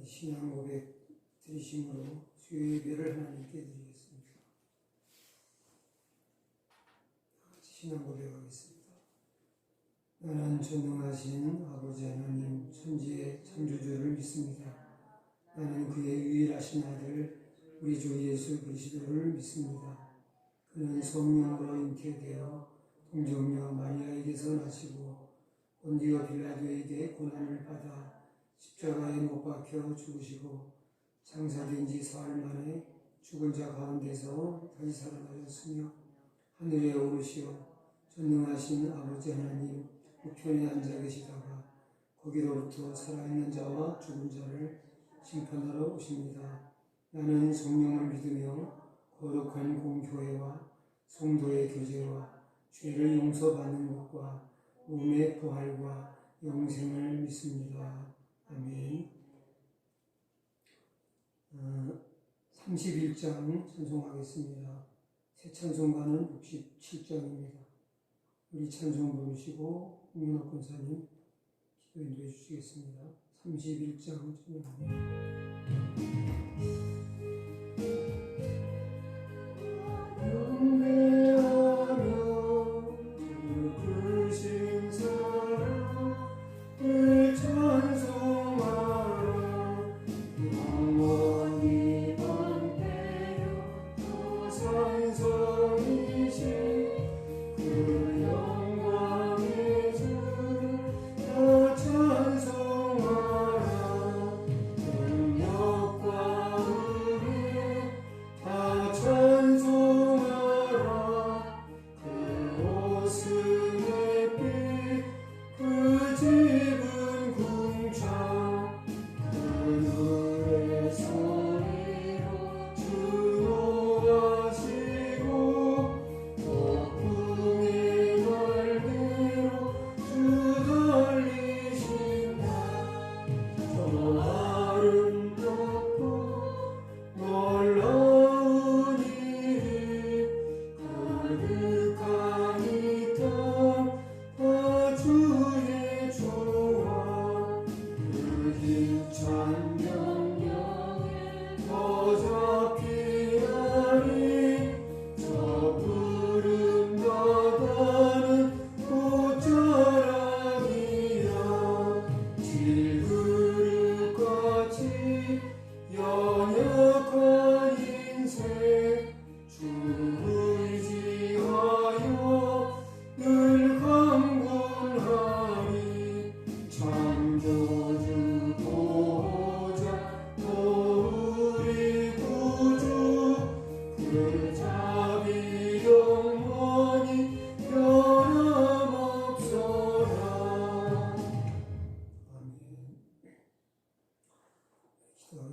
신앙 고백 드리심으로 주의 예배를 하나님께 드리겠습니다. 신앙 고백하겠습니다. 나는 전능하신 아버지 하나님 천지의 창조주를 믿습니다. 나는 그의 유일하신 아들 우리 주 예수 그리스도를 믿습니다. 그는 성령으로 잉태되어 동정녀 마리아에게서 나시고 본디오 빌라도에게 고난을 받아 십자가에 못 박혀 죽으시고 장사된 지 사흘 만에 죽은 자 가운데서 다시 살아나셨으며 하늘에 오르시어 전능하신 아버지 하나님 우편에 앉아 계시다가 거기로부터 살아있는 자와 죽은 자를 심판하러 오십니다. 나는 성령을 믿으며 거룩한 공교회와 성도의 교제와 죄를 용서받는 것과 몸의 부활과 영생을 믿습니다. 아멘. 31장 찬송하겠습니다. 새 찬송가는 67장입니다. 우리 찬송 부르시고 홍윤옥 권사님 기도 인도해 주시겠습니다. 31장 찬송합니다.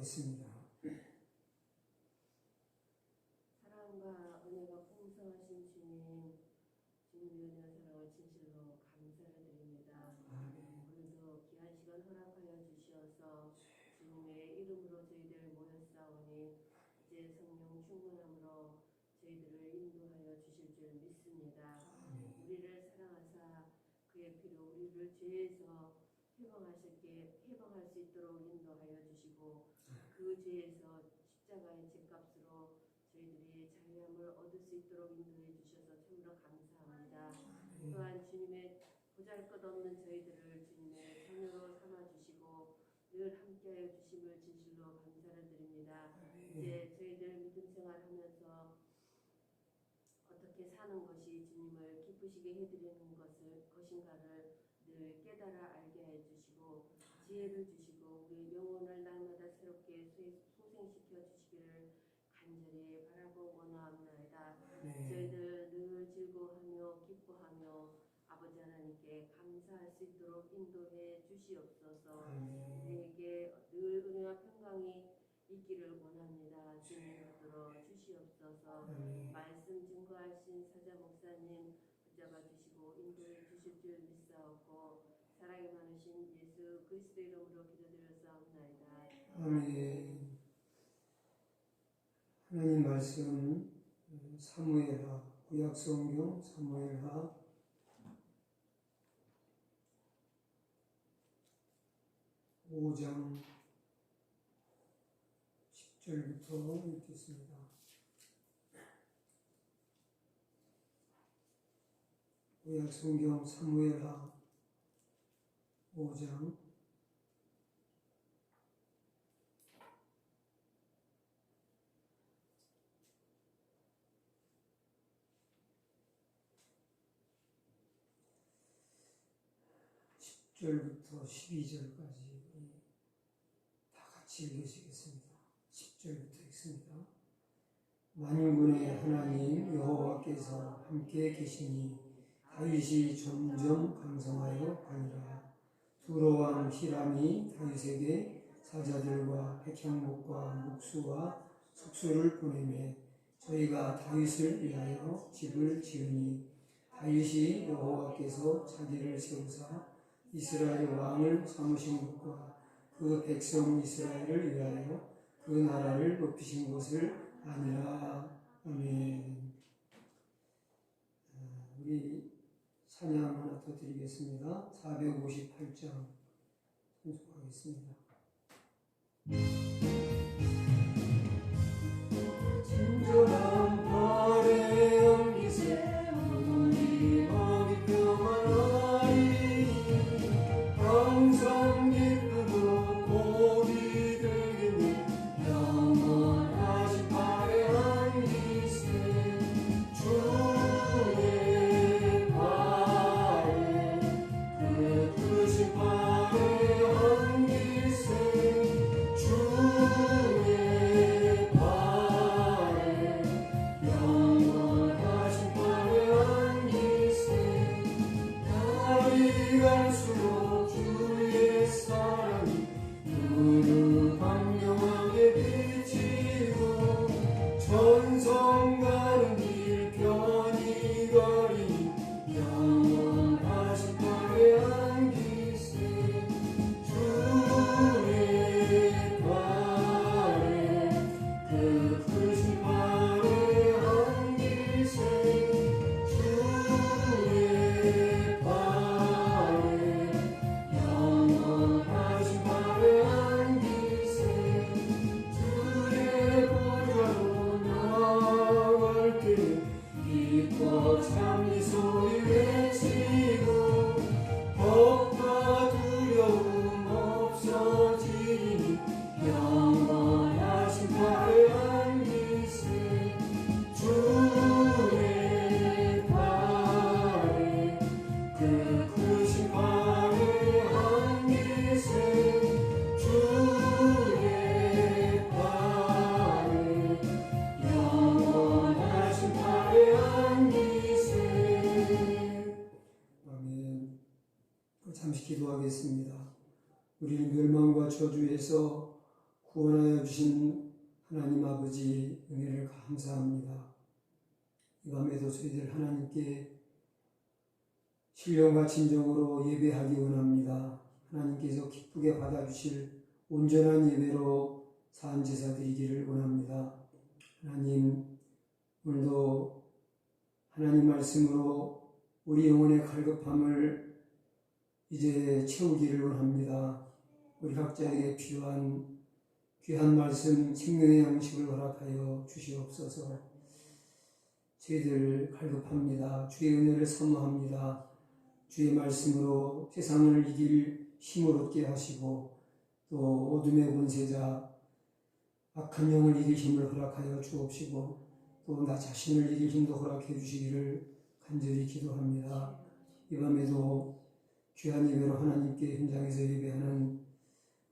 기도하겠습니다. 사랑과 은혜가 풍성하신 주님, 주님의 은혜와 사랑을 진실로 감사를 드립니다. 오늘도 귀한 시간 허락하여 주시어서 주님의 이름으로 저희들 모였사오니 이제 성령 충만함으로 저희들을 인도하여 주실 줄 믿습니다. 우리를 사랑하사 그의 피로 우리를 죄에서 해방할 수 있도록 인도하여 주시고 그 죄에서 십자가의 죄값으로 저희들이 자유함을 얻을 수 있도록 인도해 주셔서 참으로 감사합니다. 또한 주님의 보잘것없는 저희들을 주님의 자녀로 삼아주시고 늘 함께하여 주심을 진실로 감사를 드립니다. 이제 저희들 믿음 생활하면서 어떻게 사는 것이 주님을 기쁘시게 해드리는 것인가를 늘 깨달아 알게 해주시고 지혜를 주시고 우리 영혼을 날마다 새롭게 소생시켜 주시기를 간절히 바라고 원하옵나이다. 저희들 늘 즐거워하며 기뻐하며 아버지 하나님께 감사할 수 있도록 인도해 주시옵소서. 우리에게 늘 은혜와 평강이 있기를 원합니다. 주님 받들어 주시옵소서. 말씀 증거하신 사자 목사님 붙잡아 주시고 인도해 주실 줄 믿사옵고 사랑이 많으신 예수 그리스도 이름으로 기도드렸사옵나이다. 아멘. 하나님 말씀 사무엘하 구약성경 사무엘하 5장 6절부터 읽겠습니다. 구약 성경 사무엘하 5장 10절부터 12절까지 다 같이 읽으시겠습니다. 10절부터 읽습니다. 만군의 하나님 여호와께서 함께 계시니 다윗이 점점 강성하여 가니라. 두로왕 히람이 다윗에게 사자들과 백향목과 목수와 숙소를 보내매 저희가 다윗을 위하여 집을 지으니 다윗이 여호와께서 자기를 세우사 이스라엘 왕을 삼으신 것과 그 백성 이스라엘을 위하여 그 나라를 높이신 것을 아니라. 아멘. 우리 찬양 하나 더 드리겠습니다. 458장 선곡하겠습니다. 친절한 발의 연기세 우리 마음이 평안하리. 항상 기쁘고 복이 되겠네. 영원하신 발의 연기세 주의 발에 그 크신 발의 연기세 주의 발에 영원하신 발의 연기세 날이 갈수록 주의 사랑이 누누 강경하게 비치고 천성 가는 길 편히 가리니 영원하신 발의 안기세 주의 발에 그 크신 발의 안기세 주의 발에 영원하신 발의 안기세 주의 보좌로 나아갈 때 기뻐 참니 소리 외치고 겁과 두려움 없어지니 영원하신 발의 안기세 주의 발에 그 크신 발의 안기세 주의 발에 영원하신 발의 안기세. 아멘. 잠시 기도하겠습니다. 우리를 멸망과 저주에서 구원하여 주신 하나님 아버지 은혜를 감사합니다. 이 밤에도 저희들 하나님께 신령과 진정으로 예배하기 원합니다. 하나님께서 기쁘게 받아주실 온전한 예배로 산 제사 드리기를 원합니다. 하나님, 오늘도 하나님 말씀으로 우리 영혼의 갈급함을 이제 채우기를 원합니다. 우리 각자에게 필요한 귀한 말씀, 생명의 양식을 허락하여 주시옵소서. 저희들 갈급합니다. 주의 은혜를 사모합니다. 주의 말씀으로 세상을 이길 힘을 얻게 하시고 또 어둠의 권세자 악한 영을 이길 힘을 허락하여 주옵시고 또 나 자신을 이길 힘도 허락해 주시기를 간절히 기도합니다. 이 밤에도 귀한 예배로 하나님께 현장에서 예배하는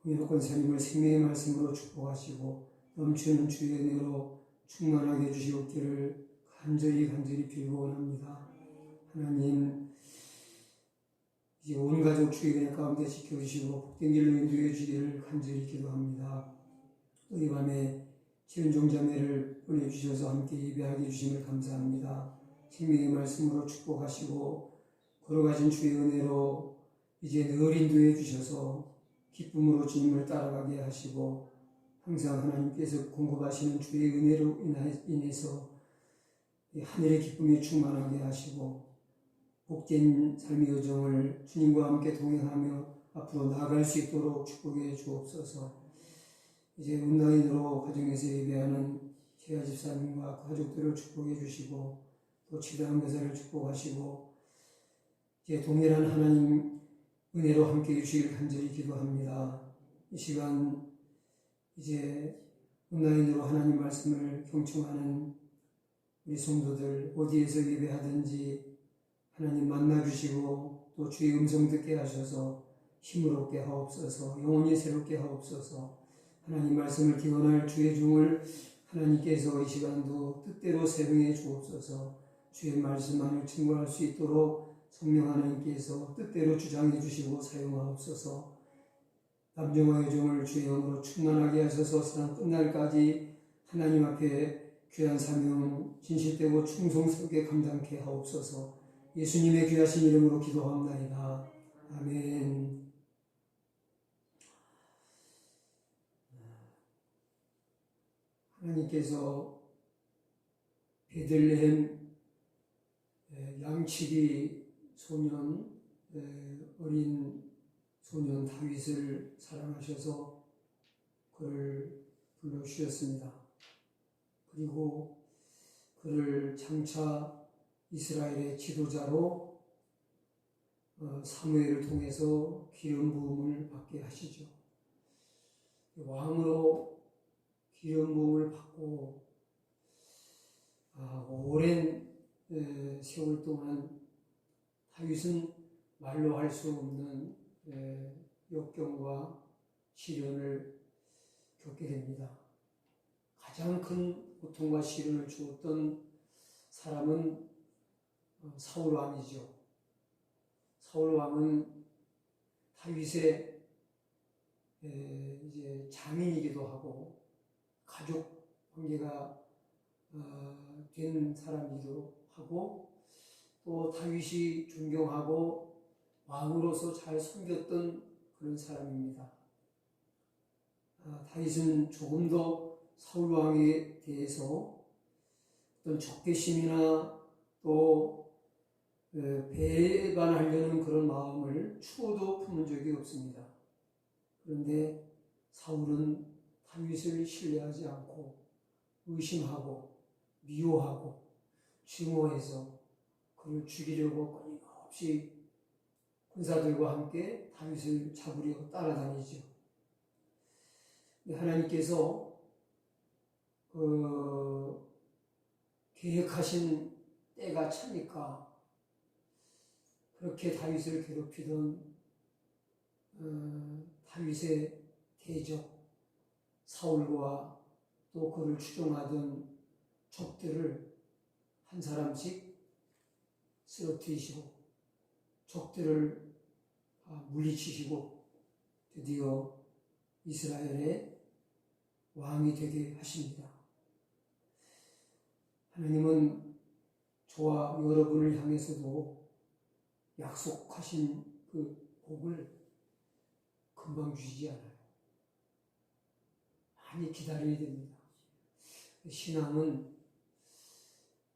홍인호 권사님을 생명의 말씀으로 축복하시고 넘치는 주의 은혜로 충만하게 해주시옵기를 간절히 빌고 원합니다. 하나님, 이제 온 가족 주의 은혜 가운데 지켜주시고 복된 길로 인도해 주시기를 간절히 기도합니다. 또 이 밤에 지은종 자매를 보내주셔서 함께 예배하게 해주심을 감사합니다. 생명의 말씀으로 축복하시고 걸어가신 주의 은혜로 이제 늘 인도해 주셔서 기쁨으로 주님을 따라가게 하시고 항상 하나님께서 공급하시는 주의 은혜로 인해서 하늘의 기쁨에 충만하게 하시고 복된 삶의 여정을 주님과 함께 동행하며 앞으로 나아갈 수 있도록 축복해 주옵소서. 이제 온라인으로 가정에서 예배하는 최하 집사님과 가족들을 축복해 주시고 또 최다은 교사를 축복하시고 이제 동일한 하나님 은혜로 함께 해주시길 간절히 기도합니다. 이 시간 이제 온라인으로 하나님 말씀을 경청하는 우리 성도들 어디에서 예배하든지 하나님 만나주시고 또 주의 음성 듣게 하셔서 힘을 얻게 하옵소서. 영혼이 새롭게 하옵소서. 하나님 말씀을 기원할 주의 종을 하나님께서 이 시간도 뜻대로 사용해 주옵소서. 주의 말씀만을 증거할 수 있도록 성령 하나님께서 뜻대로 주장해 주시고 사용하옵소서. 남정화 여정을 주의 영으로 충만하게 하셔서 세상 끝날까지 하나님 앞에 귀한 사명 진실되고 충성스럽게 감당케 하옵소서. 예수님의 귀하신 이름으로 기도합나이다. 아멘. 하나님께서 베들레헴 양치기 소년 어린 소년 다윗을 사랑하셔서 그를 불러주셨습니다. 그리고 그를 장차 이스라엘의 지도자로 사무엘을 통해서 기름 부음을 받게 하시죠. 왕으로 기름 부음을 받고 오랜 세월 동안 다윗은 말로 할 수 없는 역경과 시련을 겪게 됩니다. 가장 큰 고통과 시련을 주었던 사람은 사울 왕이죠. 사울 왕은 다윗의 이제 장인이기도 하고 가족 관계가 된 사람이기도 하고 또 다윗이 존경하고 왕으로서 잘 섬겼던 그런 사람입니다. 다윗은 조금 더 사울 왕에 대해서 어떤 적개심이나 또 배반하려는 그런 마음을 추호도 품은 적이 없습니다. 그런데 사울은 다윗을 신뢰하지 않고 의심하고 미워하고 증오해서 그를 죽이려고 끊임없이 군사들과 함께 다윗을 잡으려 따라다니죠. 하나님께서 계획하신 때가 차니까 그렇게 다윗을 괴롭히던 다윗의 대적 사울과 또 그를 추종하던 적들을 한 사람씩 쓰러뜨리시고 적들을 물리치시고 드디어 이스라엘의 왕이 되게 하십니다. 하나님은 저와 여러분을 향해서도 약속하신 그 복을 금방 주시지 않아요. 많이 기다려야 됩니다.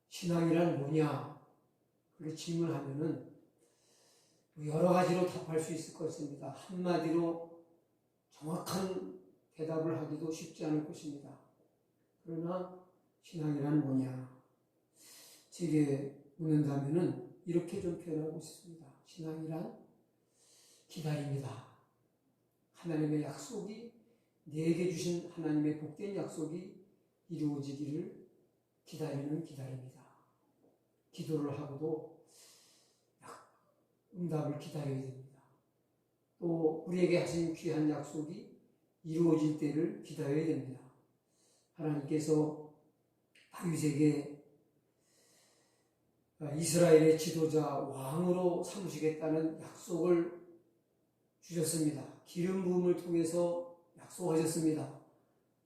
신앙이란 뭐냐? 그렇게 질문하면은 여러 가지로 답할 수 있을 것입니다. 한마디로 정확한 대답을 하기도 쉽지 않을 것입니다. 그러나 신앙이란 뭐냐? 제게 묻는다면은 이렇게 좀 표현하고 싶습니다. 신앙이란 기다립니다. 하나님의 약속이 내게 주신 하나님의 복된 약속이 이루어지기를 기다리는 기다립니다. 기도를 하고도 응답을 기다려야 됩니다. 또 우리에게 하신 귀한 약속이 이루어질 때를 기다려야 됩니다. 하나님께서 다윗에게 이스라엘의 지도자 왕으로 삼으시겠다는 약속을 주셨습니다. 기름 부음을 통해서 약속하셨습니다.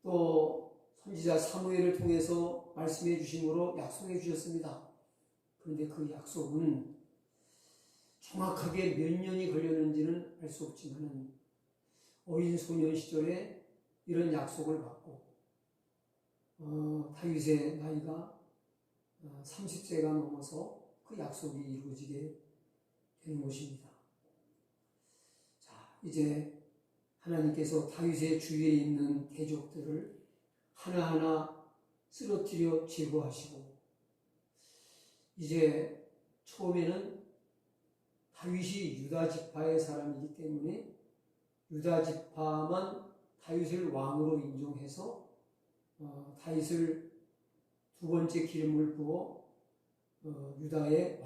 또 선지자 사무엘을 통해서 말씀해 주심으로 약속해 주셨습니다. 그런데 그 약속은 정확하게 몇 년이 걸렸는지는 알 수 없지만 어린 소년 시절에 이런 약속을 받고 다윗의 나이가 30세가 넘어서 그 약속이 이루어지게 되는 것입니다. 자, 이제 하나님께서 다윗의 주위에 있는 대적들을 하나하나 쓰러뜨려 제거하시고, 이제 처음에는 다윗이 유다 지파의 사람이기 때문에 유다 지파만 다윗을 왕으로 인정해서 다윗을 두 번째 기름을 부어 유다의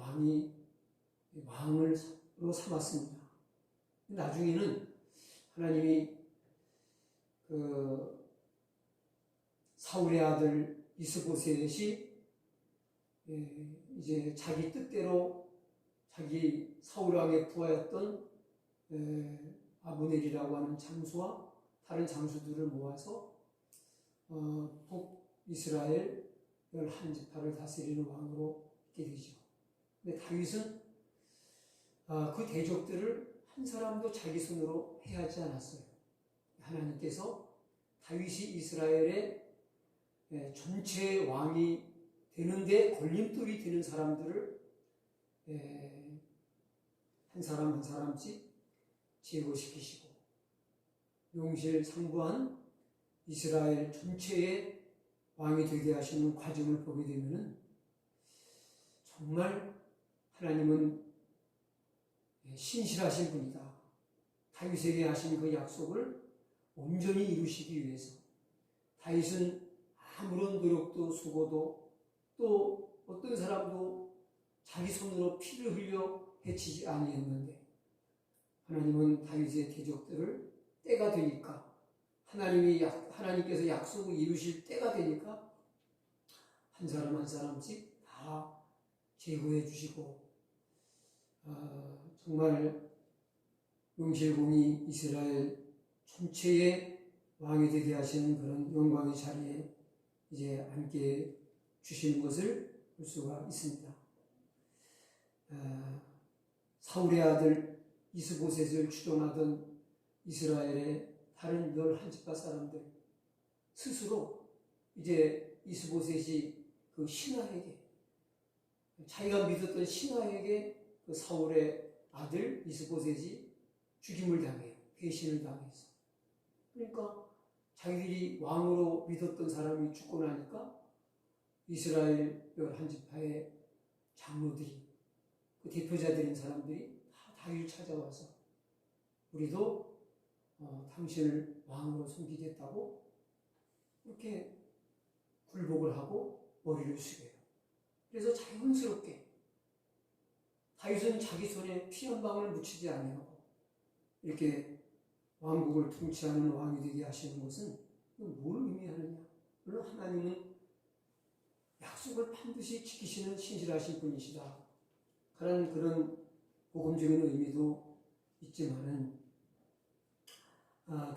왕으로 삼았습니다. 나중에는 하나님이 사울의 아들 이스보셋이 이제 자기 뜻대로 자기 사울 왕의 부하였던 아브넬이라고 하는 장수와 다른 장수들을 모아서 북이스라엘 11지파를 다스리는 왕으로 있게 되죠. 근데 다윗은 그 대적들을 한 사람도 자기 손으로 해하지 않았어요. 하나님께서 다윗이 이스라엘의 전체 왕이 되는데 걸림돌이 되는 사람들을 한 사람 한 사람씩 제거시키시고 명실상부한 이스라엘 전체의 왕이 되게 하시는 과정을 보게 되면 정말 하나님은 신실하신 분이다. 다윗에게 하신 그 약속을 온전히 이루시기 위해서 다윗은 아무런 노력도 수고도 또 어떤 사람도 자기 손으로 피를 흘려 해치지 아니했는데 하나님은 다윗의 대적들을 때가 되니까 하나님께서 약속을 이루실 때가 되니까 한 사람 한 사람씩 다 제거해 주시고 정말 명실공히 이스라엘 전체의 왕이 되게 하시는 그런 영광의 자리에 이제 앉게 주시는 것을 볼 수가 있습니다. 사울의 아들 이스보셋을 추종하던 이스라엘의 다른 11지파 사람들 스스로 이제 이스보셋이 그 신하에게 자기가 믿었던 신하에게 그 사울의 아들 이스보셋이 죽임을 당해요. 배신을 당해서. 그러니까 자기들이 왕으로 믿었던 사람이 죽고 나니까 이스라엘 11지파의 장로들이 그 대표자들인 사람들이 다 다윗을 찾아와서 우리도 당신을 왕으로 섬기겠다고 이렇게 굴복을 하고 머리를 숙여요. 그래서 자연스럽게 다윗은 자기 손에 피 한 방울 묻히지 아니하고 이렇게 왕국을 통치하는 왕이 되게 하시는 것은 뭘 의미하느냐? 물론 하나님은 약속을 반드시 지키시는 신실하신 분이시다. 그런 복음적인 의미도 있지만은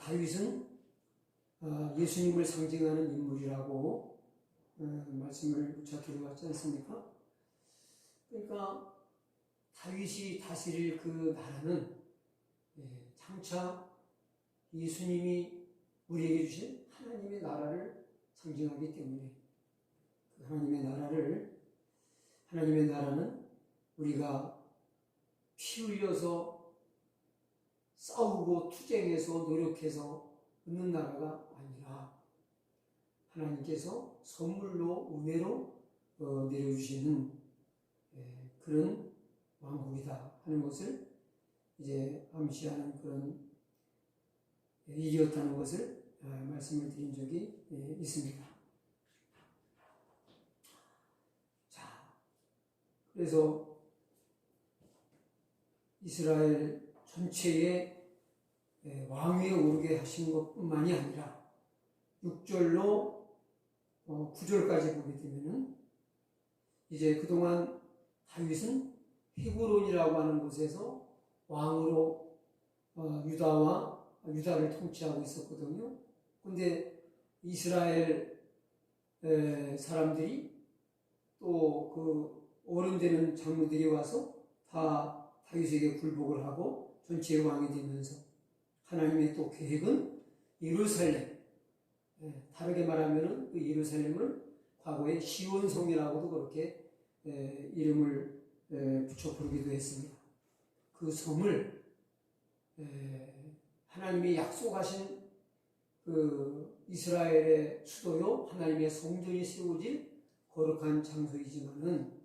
다윗은 예수님을 상징하는 인물이라고 말씀을 부착해 왔지 않습니까? 그러니까 다윗이 다스릴 그 나라는 장차 예수님이 우리에게 주신 하나님의 나라를 상징하기 때문에 그 하나님의 나라는 우리가 피 흘려서 싸우고 투쟁해서 노력해서 얻는 나라가 아니라 하나님께서 선물로 은혜로 내려주시는 그런 왕국이다 하는 것을 이제 암시하는 그런 일이었다는 것을 말씀을 드린 적이 있습니다. 자, 그래서 이스라엘 전체의 왕위에 오르게 하신 것뿐만이 아니라 6절로 9절까지 보게 되면은 이제 그동안 다윗은 헤브론이라고 하는 곳에서 왕으로 유다를 통치하고 있었거든요. 그런데 이스라엘 사람들이 또 그 어른되는 장로들이 와서 다 다윗에게 굴복을 하고 전체의 왕이 되면서 하나님의 또 계획은 예루살렘, 다르게 말하면은 그 예루살렘을 과거에 시온성이라고도 그렇게 이름을 붙여 부르기도 했습니다. 그 성을 하나님이 약속하신 그 이스라엘의 수도요, 하나님의 성전이 세워질 거룩한 장소이지만은,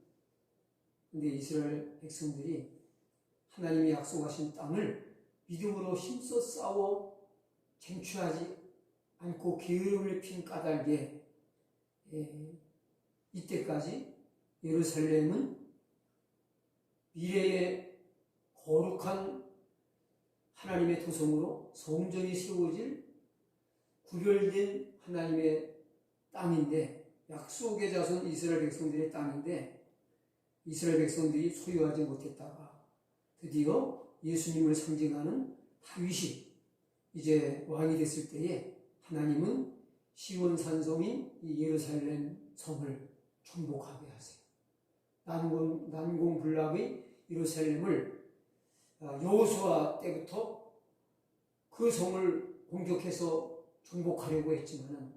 근데 이스라엘 백성들이 하나님이 약속하신 땅을 믿음으로 힘써 싸워 쟁취하지 않고 게으름을 핀 까닭에 이때까지 예루살렘은 미래의 거룩한 하나님의 도성으로 성전이 세워질 구별된 하나님의 땅인데, 약속의 자손 이스라엘 백성들의 땅인데 이스라엘 백성들이 소유하지 못했다가 드디어 예수님을 상징하는 다윗이 이제 왕이 됐을 때에 하나님은 시온 산성인 이 예루살렘 성을 정복하게 하세요. 난공불락의 예루살렘을 여호수아 때부터 그 성을 공격해서 정복하려고 했지만은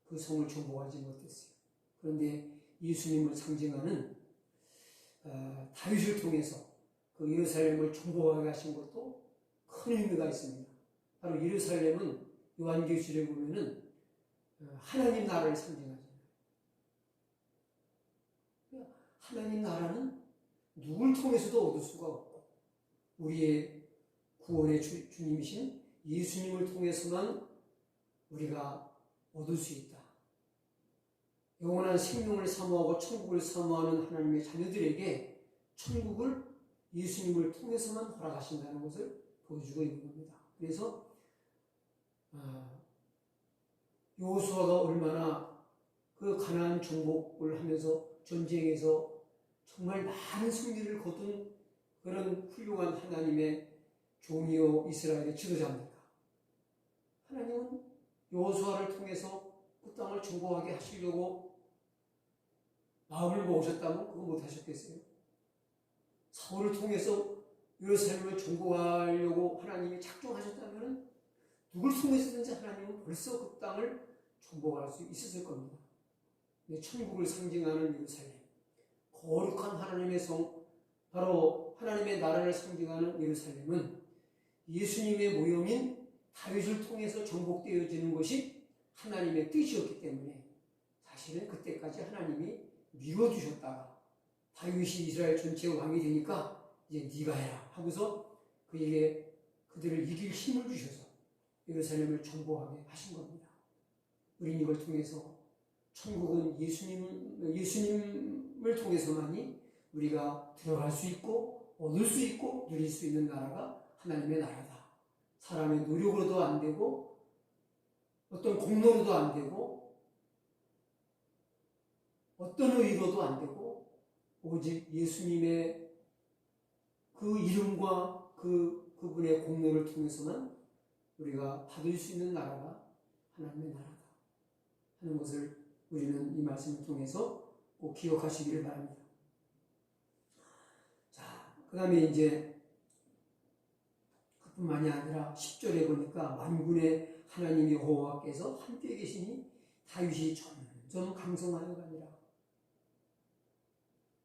그 성을 정복하지 못했어요. 그런데 예수님을 상징하는 다윗을 통해서 그 예루살렘을 정복하게 하신 것도 큰 의미가 있습니다. 바로 예루살렘은 요한계시록에 보면은 하나님 나라를 상징하잖아요. 하나님 나라는 누굴 통해서도 얻을 수가 없고, 우리의 구원의 주님이신 예수님을 통해서만 우리가 얻을 수 있다. 영원한 생명을 사모하고 천국을 사모하는 하나님의 자녀들에게 천국을 예수님을 통해서만 허락하신다는 것을 보여주고 있는 겁니다. 그래서 여호수아가 얼마나 그 가나안 정복을 하면서 전쟁에서 정말 많은 승리를 거둔 그런 훌륭한 하나님의 종이요 이스라엘의 지도자입니까? 하나님은 여호수아를 통해서 그 땅을 정복하게 하시려고 마음을 먹으셨다면 그거 못하셨겠어요? 사울을 통해서 예루살렘을 정복하려고 하나님이 작정하셨다면 누굴 통해서든지 하나님은 벌써 그 땅을 정복할 수 있었을 겁니다. 천국을 상징하는 예루살렘, 거룩한 하나님의 성, 바로 하나님의 나라를 상징하는 예루살렘은 예수님의 모형인 다윗을 통해서 정복되어지는 것이 하나님의 뜻이었기 때문에 사실은 그때까지 하나님이 미뤄두셨다가 다윗이 이스라엘 전체 왕이 되니까 이제 네가 해라 하고서 그들을 이길 힘을 주셔서 예루살렘을 정복하게 하신 겁니다. 우린 이걸 통해서 천국은 예수님을 통해서만이 우리가 들어갈 수 있고 얻을 수 있고 누릴 수 있는 나라가 하나님의 나라다. 사람의 노력으로도 안 되고 어떤 공로로도 안 되고 어떤 의로도 안 되고 오직 예수님의 그 이름과 그분의 공로를 통해서만 우리가 받을 수 있는 나라가 하나님의 나라다 하는 것을 우리는 이 말씀을 통해서 꼭 기억하시기를 바랍니다. 자, 그 다음에 이제 그뿐만이 아니라 10절에 보니까 만군의 하나님 여호와께서 함께 계시니 다윗이 점점 강성하여 가니라.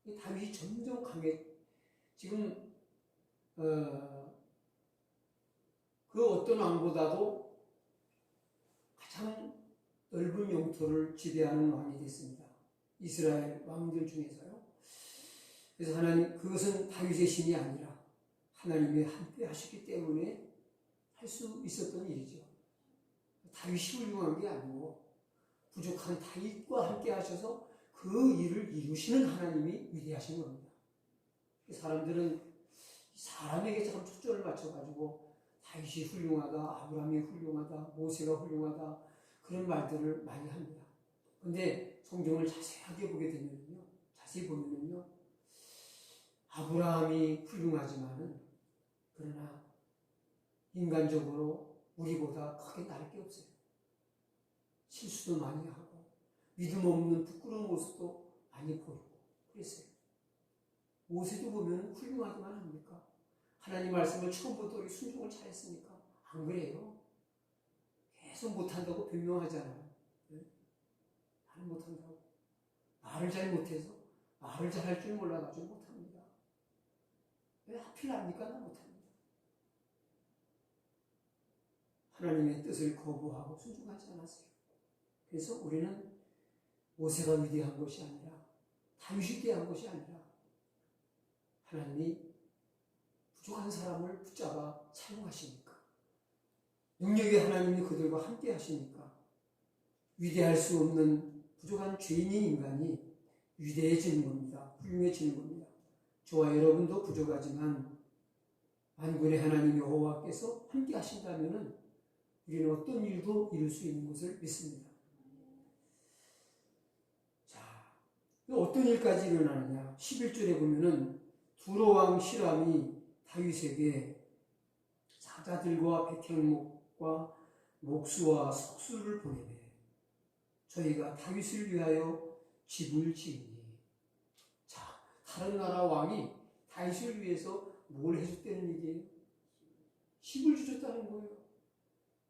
이 다윗이 점점 지금 그 어떤 왕보다도 가장 넓은 영토를 지배하는 왕이 됐습니다. 이스라엘 왕들 중에서요. 그래서 하나님, 그것은 다윗의 신이 아니라 하나님이 함께 하셨기 때문에 할 수 있었던 일이죠. 다윗이 훌륭한 게 아니고 부족한 다윗과 함께 하셔서 그 일을 이루시는 하나님이 위대하신 겁니다. 사람들은 사람에게 참 초점을 맞춰가지고 다윗이 훌륭하다, 아브라함이 훌륭하다, 모세가 훌륭하다 그런 말들을 많이 합니다. 그런데 성경을 자세히 보면은요, 아브라함이 훌륭하지만은 그러나 인간적으로 우리보다 크게 나을 게 없어요. 실수도 많이 하고 믿음 없는 부끄러운 모습도 많이 보이고 그랬어요. 모세도 보면 훌륭하기만 합니까? 하나님 말씀을 처음부터 순종을 잘했습니까? 안 그래요. 계속 못한다고 변명하잖아요. 네? 나는 못한다고. 말을 잘 못해서 말을 잘 할 줄 몰라가지고 못합니다. 왜 하필 합니까? 나 못합니다. 하나님의 뜻을 거부하고 순종하지 않았어요. 그래서 우리는 모세가 위대한 것이 아니라 다윗이 위대한 것이 아니라 하나님이 부족한 사람을 붙잡아 사용하시니까, 능력의 하나님이 그들과 함께 하시니까 위대할 수 없는 부족한 죄인인 인간이 위대해지는 겁니다. 훌륭해지는 겁니다. 저와 여러분도 부족하지만 만군의 하나님 여호와께서 함께 하신다면 우리는 어떤 일도 이룰 수 있는 것을 믿습니다. 자, 어떤 일까지 일어나느냐? 11절에 보면은 두로 왕 히람이 다윗에게 사자들과 백향목과 목수와 석수를 보내매 저희가 다윗을 위하여 집을 지으니. 자, 다른 나라 왕이 다윗을 위해서 뭘 해줬다는 얘기예요? 집을 주셨다는 거예요.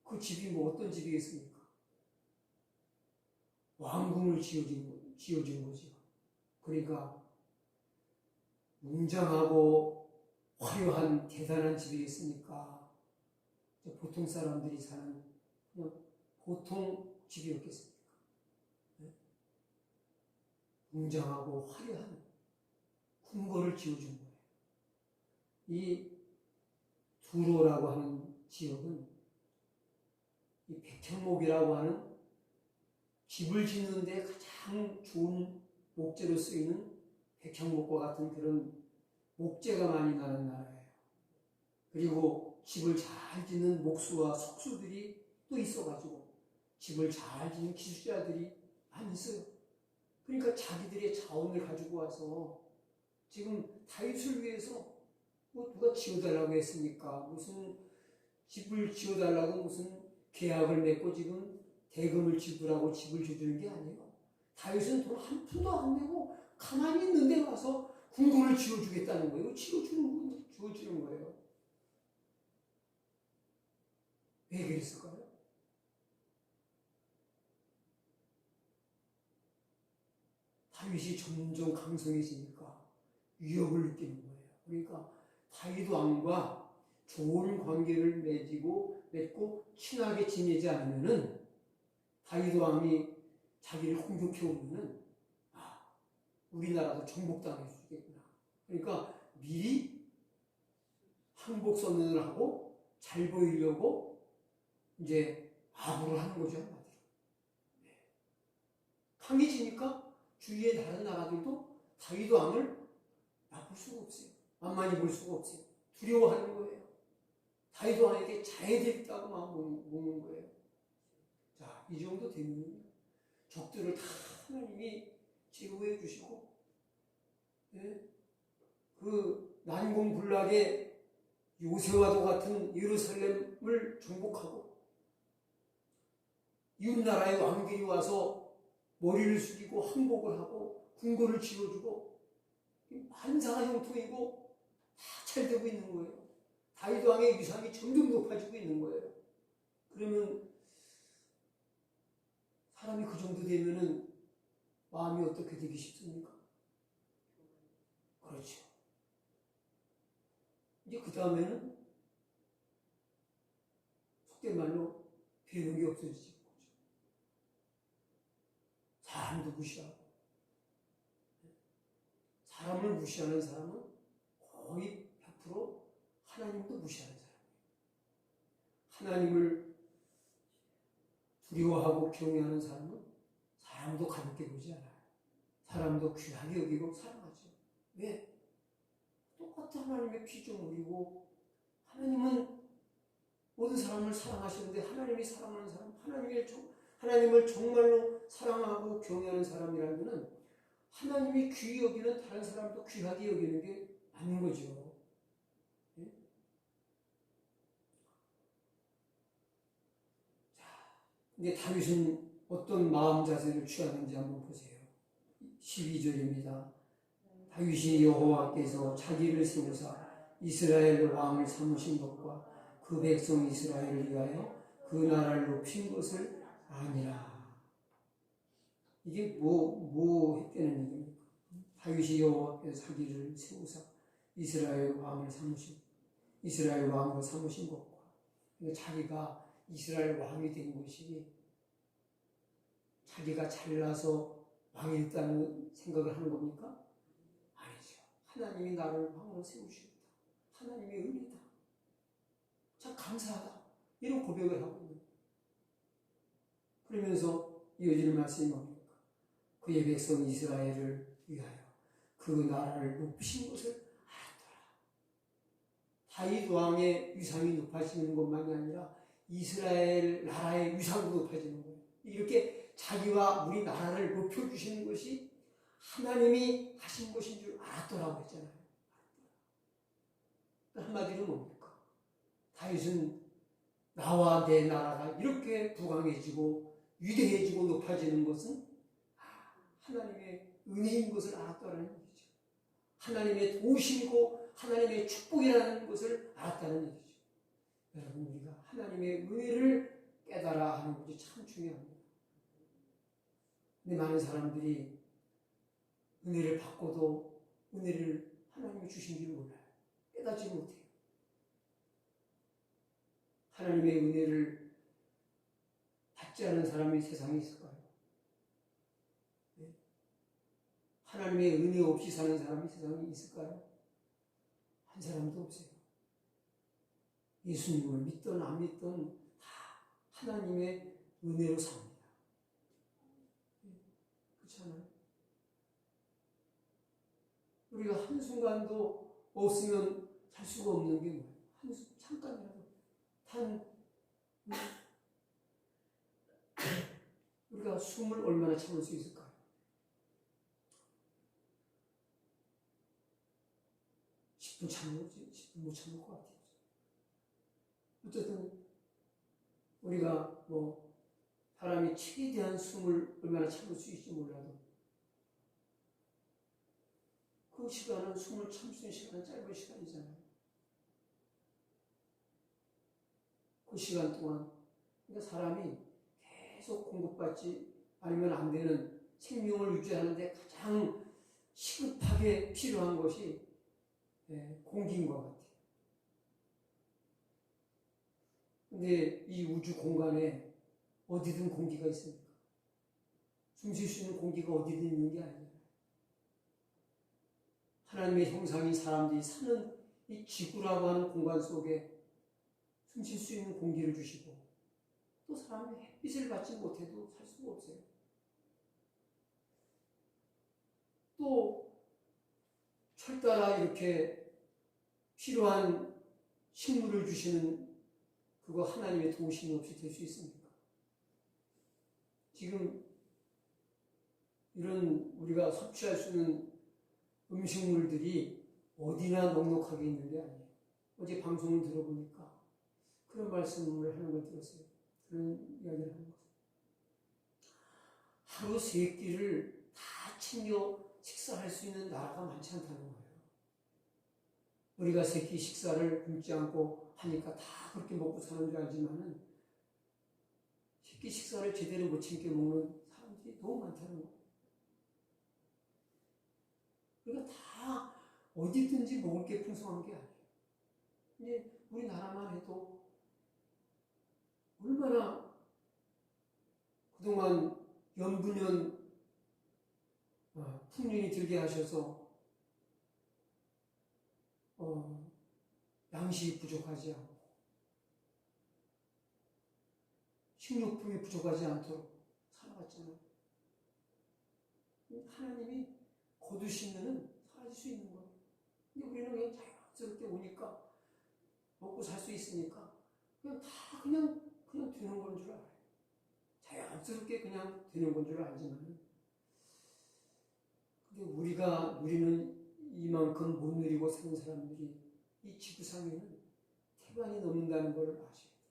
그 집이 뭐 어떤 집이겠습니까? 왕궁을 지어준 거죠. 그러니까 웅장하고 화려한 대단한 집이겠습니까? 보통 사람들이 사는 그냥 보통 집이었겠습니까? 네? 웅장하고 화려한 궁궐을 지어준 거예요. 이 두로라고 하는 지역은 이 백향목이라고 하는 집을 짓는 데 가장 좋은 목재로 쓰이는 백향목과 같은 그런 목재가 많이 나는 나라예요. 그리고 집을 잘 짓는 목수와 석수들이 또 있어가지고 집을 잘 짓는 기술자들이 많이 있어요. 그러니까 자기들의 자원을 가지고 와서 지금 다윗을 위해서 뭐 누가 지어달라고 했습니까? 무슨 집을 지어달라고 무슨 계약을 맺고 지금 대금을 지불하고 집을 지어주는 게 아니에요. 다윗은 돈 한 푼도 안 내고 가만히 있는 데 가서 궁궐을 지어주겠다는 거예요. 지어주는 거예요. 왜 그랬을까요? 다윗이 점점 강성해지니까 위협을 느끼는 거예요. 그러니까 다윗 왕과 좋은 관계를 맺고 친하게 지내지 않으면은 다윗 왕이 자기를 공격해 오면은 우리나라도 정복당할 수 있겠구나. 그러니까 미리 항복 선언을 하고 잘 보이려고 이제 아부를 하는 거죠, 한마디로. 네. 강해지니까 주위의 다른 나라들도 다윗 왕을 나쁠 수가 없어요. 만만히 볼 수가 없어요. 두려워하는 거예요. 다윗 왕에게 자해되겠다고 막 먹는 거예요. 자, 이 정도 되면 적들을 다 하나님이 제거해 주시고, 네? 그 난공불락의 요새와도 같은 예루살렘을 정복하고 이웃나라의 왕들이 와서 머리를 숙이고 항복을 하고 궁궐을 지어주고 만사가 형통이고 다 잘 되고 있는 거예요. 다윗 왕의 위상이 점점 높아지고 있는 거예요. 그러면 사람이 그 정도 되면은 마음이 어떻게 되기 쉽습니까? 그렇죠. 이제 그 다음에는 속된 말로 배운 게 없어지는 거죠. 사람도 무시하고. 사람을 무시하는 사람은 거의 100% 하나님도 무시하는 사람이에요. 하나님을 두려워하고 경외하는 사람은 사람도 가볍게 보지 않아요. 사람도 귀하게 여기고 사랑하죠. 왜? 똑같은 하나님의 피조물이고 하나님은 모든 사람을 사랑하시는데 하나님이 사랑하는 사람, 하나님을 정말로 사랑하고 경외하는 사람이라면 하나님이 귀히 여기는 다른 사람도 귀하게 여기는 게 맞는 거죠. 네? 자, 근데 다윗은 어떤 마음 자세를 취하는지 한번 보세요. 12절입니다. 다윗이 여호와께서 자기를 세우사 이스라엘 왕을 삼으신 것과 그 백성 이스라엘을 위하여 그 나라를 높인 것을 아니라. 이게 뭐 했다는 얘기입니까? 다윗이 여호와께서 자기를 세우사 이스라엘 왕으로 삼으신 것과, 그러니까 자기가 이스라엘 왕이 된 것이 자기가 잘나서 왕이 됐다는 생각을 하는 겁니까? 아니죠. 하나님이 나를 왕으로 세우셨다. 하나님의 은혜다. 참 감사하다. 이런 고백을 하고 있는 거예요. 그러면서 이어지는 말씀이 뭡니까? 그의 백성 이스라엘을 위하여 그 나라를 높이신 것을 알았더라. 다윗 왕의 위상이 높아지는 것만이 아니라 이스라엘 나라의 위상도 높아지는 거예요. 이렇게 자기와 우리 나라를 높여주시는 것이 하나님이 하신 것인 줄 알았더라고 했잖아요. 한마디로 뭡니까? 다윗은 나와 내 나라가 이렇게 부강해지고 위대해지고 높아지는 것은 하나님의 은혜인 것을 알았다는 얘기죠. 하나님의 도우심이고 하나님의 축복이라는 것을 알았다는 얘기죠. 여러분, 우리가 하나님의 은혜를 깨달아 하는 것이 참 중요합니다. 근데 많은 사람들이 은혜를 받고도 은혜를 하나님이 주신 줄 몰라요. 깨닫지 못해요. 하나님의 은혜를 받지 않은 사람이 세상에 있을까요? 네? 하나님의 은혜 없이 사는 사람이 세상에 있을까요? 한 사람도 없어요. 예수님을 믿든 안 믿든 다 하나님의 은혜로 삽니다. 그렇지 않아요? 우리가 한순간도 없으면 살 수가 없는 게 뭐예요? 잠깐이라도 우리가 숨을 얼마나 참을 수 있을까요? 10분 참을지 10분 못 참을 것 같아요. 어쨌든 우리가 사람이 최대한 숨을 얼마나 참을 수 있을지 몰라도 그 시간은 숨을 참 수 있는 시간은 짧은 시간이잖아요. 그 시간 동안 그러니까 사람이 계속 공급받지 않으면 안 되는 생명을 유지하는데 가장 시급하게 필요한 것이 공기인 것 같아요. 근데 이 우주 공간에 어디든 공기가 있습니까? 숨 쉴 수 있는 공기가 어디든 있는 게 아니에요. 하나님의 형상인 사람들이 사는 이 지구라고 하는 공간 속에 숨 쉴 수 있는 공기를 주시고 또 사람이 햇빛을 받지 못해도 살 수가 없어요. 또 철따라 이렇게 필요한 식물을 주시는 그거 하나님의 도우심이 없이 될 수 있습니까? 지금 이런 우리가 섭취할 수 있는 음식물들이 어디나 넉넉하게 있는 게 아니에요. 어제 방송을 들어보니까 그런 말씀을 하는 걸 들었어요. 그런 이야기를 하는 거죠. 하루 3끼를 다 챙겨 식사할 수 있는 나라가 많지 않다는 거예요. 우리가 3끼 식사를 굶지 않고 하니까 다 그렇게 먹고 사는 줄 알지만은 3끼 식사를 제대로 못 챙겨 먹는 사람들이 너무 많다는 거예요. 우리가 다 어디든지 먹을 게 풍성한 게 아니에요. 이제 우리나라만 해도 얼마나 그동안 연분연 풍년이 들게 하셔서 양식이 부족하지 않고 식료품이 부족하지 않도록 살아왔잖아요. 하나님이 거두시면은 사라질 수 있는 거예요. 근데 우리는 그냥 자연스럽게 오니까 먹고 살 수 있으니까 그냥 다 그냥 되는 건 줄 알아요. 자연스럽게 그냥 되는 건 줄 알지만 근데 우리는 이만큼 못 누리고 사는 사람들이 이 지구상에는 태반이 넘는다는 걸 아셔야 돼요.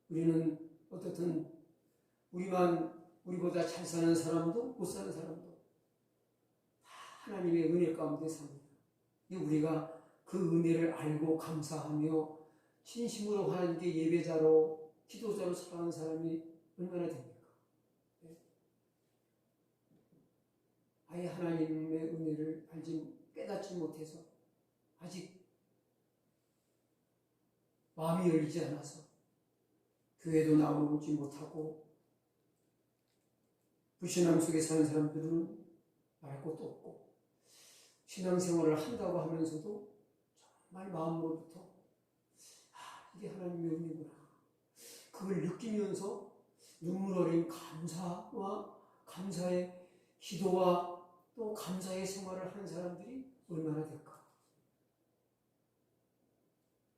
우리는 어떻든 우리보다 잘 사는 사람도 못 사는 사람도 다 하나님의 은혜 가운데 삽니다. 우리가 그 은혜를 알고 감사하며 진심으로 하나님께 예배자로 기도자로 살아가는 사람이 얼마나 됩니까? 네? 아예 하나님의 은혜를 깨닫지 못해서 아직 마음이 열리지 않아서 교회도 나오지 못하고 불신앙 속에 사는 사람들은 말할 것도 없고 신앙생활을 한다고 하면서도 정말 마음으로부터 이게 하나님의 은혜구나 그걸 느끼면서 눈물 어린 감사와 감사의 기도와 또 감사의 생활을 하는 사람들이 얼마나 될까?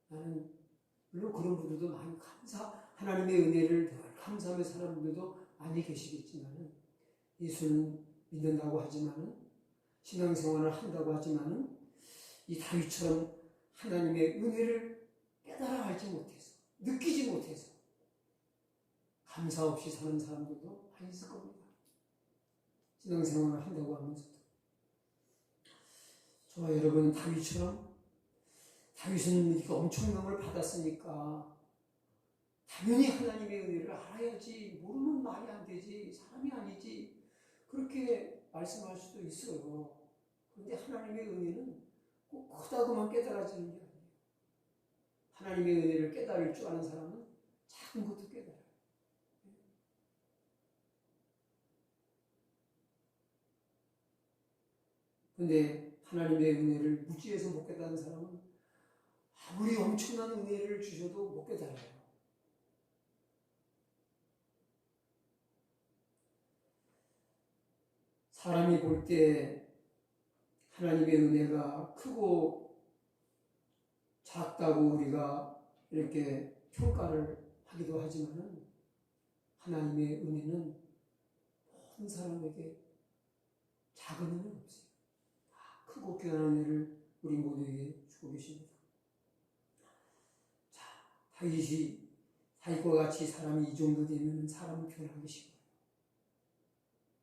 나는 물론 그런 분들도 많이 하나님의 은혜를 늘 감사하며 사는 분들도 많이 계시겠지만은 예수는 믿는다고 하지만은 신앙생활을 한다고 하지만은 이 다윗처럼 하나님의 은혜를 깨달아 알지 못해서 느끼지 못해서 감사 없이 사는 사람들도 많이 있을 겁니다. 신앙생활을 한다고 하면서도 저와 여러분은 다윗처럼 다윗은 이렇게 엄청난 걸 받았으니까 당연히 하나님의 은혜를 알아야지 모르면 말이 안 되지 사람이 아니지 그렇게 말씀할 수도 있어요. 그런데 하나님의 은혜는 꼭 크다고만 깨달아지는 게 아니에요. 하나님의 은혜를 깨달을 줄 아는 사람은 작은 것도 깨달아요. 그런데 하나님의 은혜를 무지해서 못 깨달은 사람은 아무리 엄청난 은혜를 주셔도 못 깨달아요. 사람이 볼 때 하나님의 은혜가 크고 작다고 우리가 이렇게 평가를 하기도 하지만은 하나님의 은혜는 모든 사람에게 작은 은혜는 없어요. 크고 귀한 은혜를 우리 모두에게 주고 계십니다. 자, 다윗과 같이 사람이 이 정도 되면 사람은 변하기 쉬워요.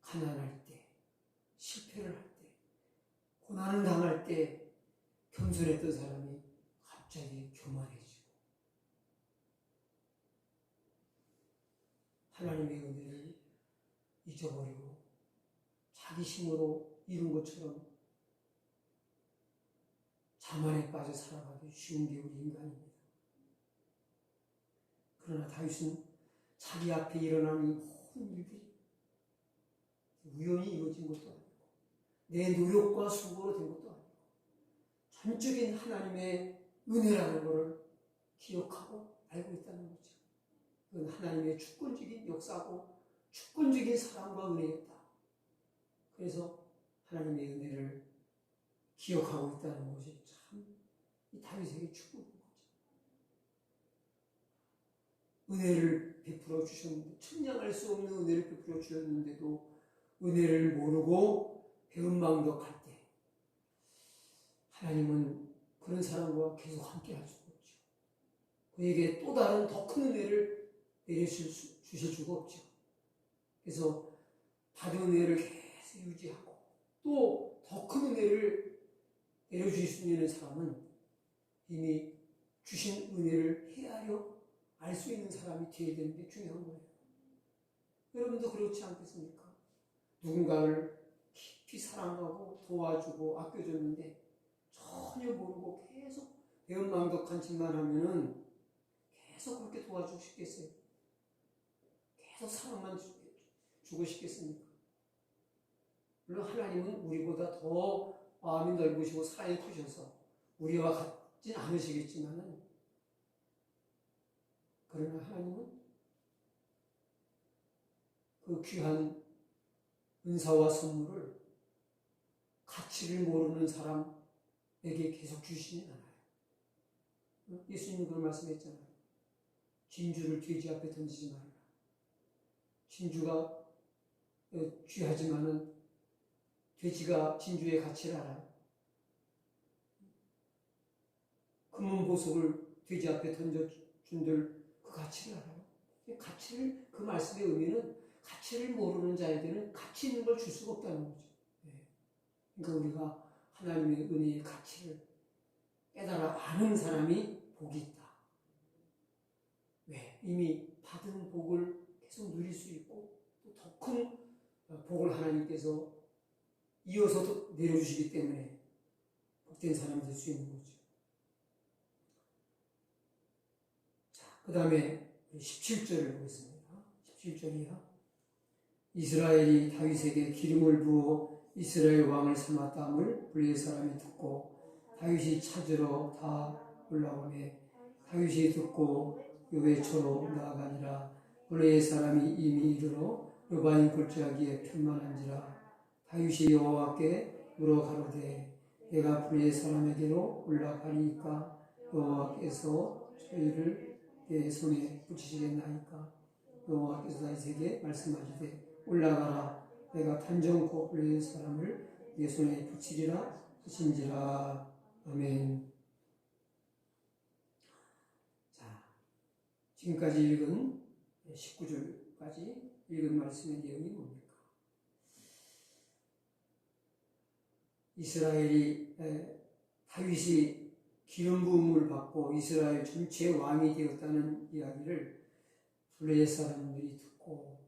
가난할 때, 실패를 할 때, 고난을 당할 때 겸손했던 사람이 갑자기 교만해지고 하나님의 은혜를 잊어버리고 자기 힘으로 이룬 것처럼 자만에 빠져 살아가기 쉬운 게 우리 인간입니다. 그러나 다윗은 자기 앞에 일어나는 모든 일들이 우연히 이루어진 것도 아니고 내 노력과 수고로 된 것도 아니고 전적인 하나님의 은혜라는 것을 기억하고 알고 있다는 거죠. 그건 하나님의 주권적인 역사고 주권적인 사랑과 은혜였다. 그래서 하나님의 은혜를 기억하고 있다는 것이 참 이 다윗에게 축복인 거죠. 은혜를 베풀어 주셨는데 천량할 수 없는 은혜를 베풀어 주셨는데도 은혜를 모르고 배은망덕할 때 하나님은 그런 사람과 계속 함께 할 수가 없죠. 그에게 또 다른 더 큰 은혜를 주실 수가 없죠. 그래서 받은 은혜를 계속 유지하고 또 더 큰 은혜를 내려주실 수 있는 사람은 이미 주신 은혜를 헤아려 알 수 있는 사람이 되어야 되는 게 중요한 거예요. 여러분도 그렇지 않겠습니까? 누군가를 깊이 사랑하고 도와주고 아껴줬는데 전혀 모르고 계속 배은망덕한 짓만 하면은 계속 그렇게 도와주고 싶겠어요? 계속 사랑만 주고 싶겠습니까? 물론 하나님은 우리보다 더 마음이 넓으시고 사랑이 크셔서 우리와 같진 않으시겠지만은 그러나 하나님은 그 귀한 은사와 선물을 가치를 모르는 사람에게 계속 주시진 않아요. 예수님은 그런 말씀했잖아요. 진주를 돼지 앞에 던지지 말라. 진주가 귀하지만은 돼지가 진주의 가치를 알아요. 금은 보석을 돼지 앞에 던져준들 그 가치를 알아요. 그 말씀의 의미는 가치를 모르는 자에게는 가치 있는 걸 줄 수가 없다는 거죠. 그러니까 우리가 하나님의 은혜의 가치를 깨달아 아는 사람이 복이 있다. 왜? 이미 받은 복을 계속 누릴 수 있고 또 더 큰 복을 하나님께서 이어서 내려주시기 때문에 복된 사람이 될 수 있는 거죠. 그 다음에 17절을 보겠습니다. 17절이야. 이스라엘이 다윗에게 기름을 부어 이스라엘 왕을 삼았다함을 블레 사람이 듣고 다윗이 찾으러 다 올라오매 다윗이 듣고 요배초로 나아가니라. 블레 사람이 이미 이르러 여바인 골짜기에 편만한지라. 다윗이 여호와께 물어 가로되 내가 블레 사람에게로 올라가리이까 여호와께서 저희를 내 손에 붙이시겠나이까. 여호와께서 다윗에게 말씀하시되 올라가라. 내가 단정코 블레 사람을 내 손에 붙이리라 하신지라. 아멘. 자, 지금까지 읽은 19절까지 읽은 말씀의 내용이 뭡니까? 이스라엘이 다윗이 기름 부음을 받고 이스라엘 전체 왕이 되었다는 이야기를 블레셋 사람들이 듣고,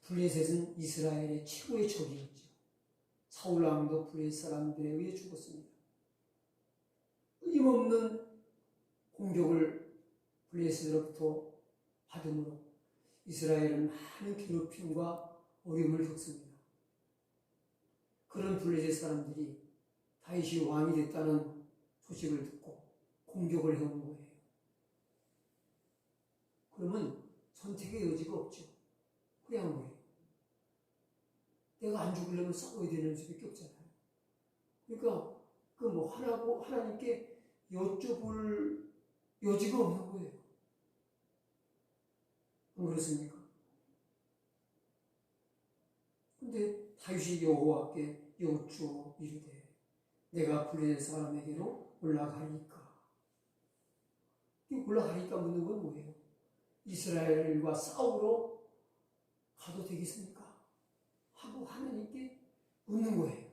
블레셋은 이스라엘의 최고의 적이었죠. 사울 왕도 블레셋 사람들에 의해 죽었습니다. 끊임없는 공격을 블레셋으로부터 받음으로 이스라엘은 많은 괴롭힘과 어려움을 겪습니다. 그런 블레셋 사람들이 다윗이 왕이 됐다는 소식을 듣고 공격을 해온 거예요. 그러면 선택의 여지가 없죠. 그냥 거예요. 내가 안 죽으려면 싸워야 되는 수밖에 없잖아요. 그러니까 그 뭐 하나님께 여쭤볼 여지가 없는 거예요. 안 그렇습니까? 근데 다윗이 여호와께 여쭈어 이르되 내가 블레셋 사람에게로 올라가리까. 올라가리까 묻는 건 뭐예요? 이스라엘과 싸우러 가도 되겠습니까? 하고 하나님께 묻는 거예요.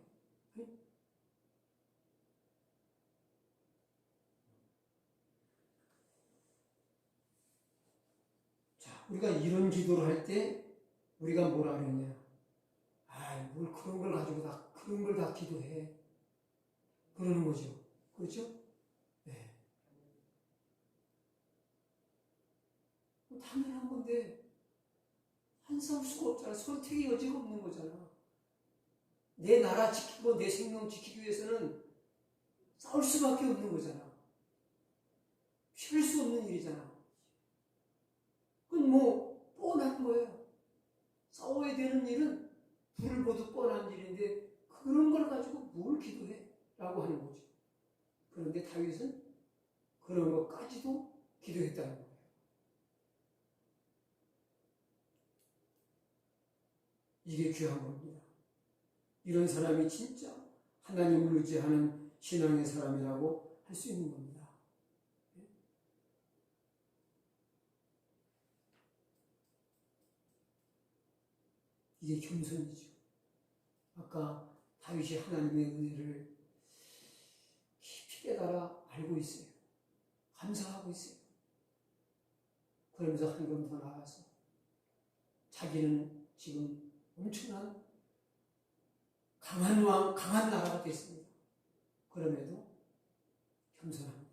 자, 우리가 이런 기도를 할 때 우리가 뭐라 그러냐? 뭘 그런 걸 가지고 그런 걸 다 기도해. 그러는 거죠. 그렇죠? 네. 당연한 건데, 안 싸울 수가 없잖아. 선택의 여지가 없는 거잖아. 내 나라 지키고 내 생명 지키기 위해서는 싸울 수밖에 없는 거잖아. 피할 수 없는 일이잖아. 그건 뭐, 뻔한 거예요. 싸워야 되는 일은 불을 보듯 뻔한 일인데, 그런 걸 가지고 뭘 기도해? 라고 하는 거죠. 그런데 다윗은 그런 것까지도 기도했다는 거예요. 이게 귀한 겁니다. 이런 사람이 진짜 하나님을 의지하는 신앙의 사람이라고 할 수 있는 겁니다. 이게 겸손이죠. 아까 다윗이 하나님의 은혜를 깊이 깨달아 알고 있어요. 감사하고 있어요. 그러면서 한 걸음 더 나아가서 자기는 지금 엄청난 강한 왕, 강한 나라가 됐습니다. 그럼에도 겸손합니다.